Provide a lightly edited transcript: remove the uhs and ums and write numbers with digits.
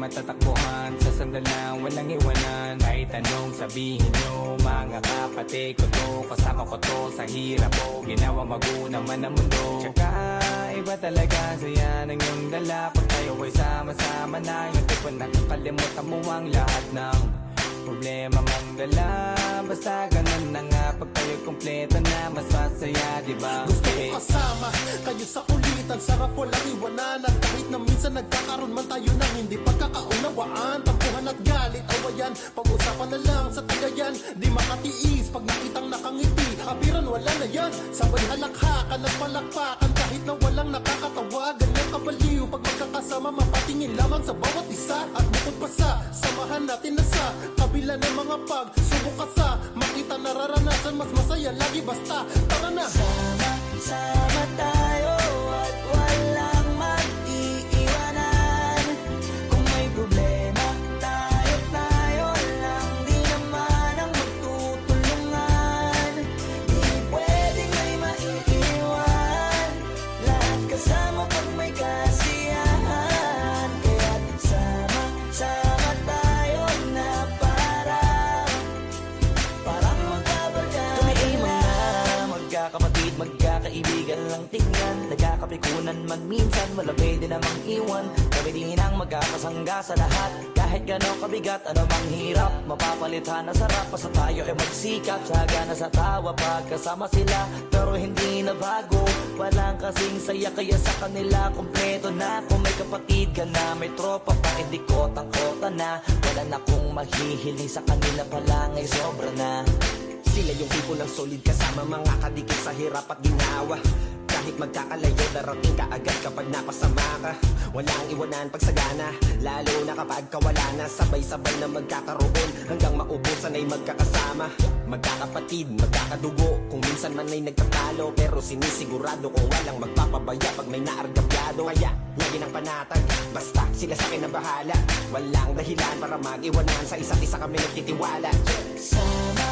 matatakbuhan sa sandalang walang iwanan. Kahit anong sabihin nyo, mga kapatid ko to, kasama ko to sa hirap ko, ginawa maguna man ang mundo. Tsaka iba talaga saya ng iyong dala, pag tayo ay sama-sama na, yung tipo nakakalimutan mo ang lahat ng problema mang dala. Basta ganun na nga, pag tayo kompleto na, mas masaya, diba? Gusto ko kasama kayo sa kulitan, sarap walang iwanan. At kahit na minsan nagkakaroon man tayo ng hindi pagkakaunawaan, tampuhan at galit, awayan, pag-usapan na lang sa tagayan. Di makatiis pag nakitang nakangiti, abiran wala na yan. Sabay halakhakan at palakpakan kahit na walang nakakatawa. Ganyan kabaliw pag magkakasama, mapatingin lamang sa bawat isa. At bukod pa sa samahan natin na sa kabila ng mga pagsubok ka sa makita nararanasan, mas masaya lagi basta tara na. Sama tayo at walang mag-iiwanan. Kung may problema, tayo lang, di naman ang magtutulungan. Di pwedeng may maiiwan, lahat kasama pag may kasiyahan. Kaya't sama tayo na parang magkabarkada. Kami ay mga magkakapatid, magkakaibigan lang tingnan, nagkakapikunan man minsan, wala pwede namang iwan. Kami din ang magkakasangga sa lahat, kahit gano'ng kabigat, ano mang hirap, mapapalitan na sarap. Basta tayo ay magsikap, sagana sa tawa pagkasama sila, pero hindi na bago. Walang kasing saya, kaya sa kanila kompleto na. Kung may kapatid ka na, may tropa pa, hindi kotang-kota na. Wala na kung mahihiling sa kanila pa lang ay sobra na. Sila yung tipo ng solid kasama, mga kadikit sa hirap at ginawa. Kahit magkakalayo, darating ka agad kapag napasama ka. Walang iwanan pag sagana, lalo na kapag kawala na. Sabay-sabay na magkakaroon, hanggang maubusan ay magkakasama. Magkakapatid, magkakadugo, kung minsan man ay nagtatalo, pero sinisigurado ko walang magpapabaya pag may naargabyado. Kaya lagi ng panatag, basta sila sa akin na bahala. Walang dahilan para mag-iwanan, sa isa't isa kami nagtitiwala. Sama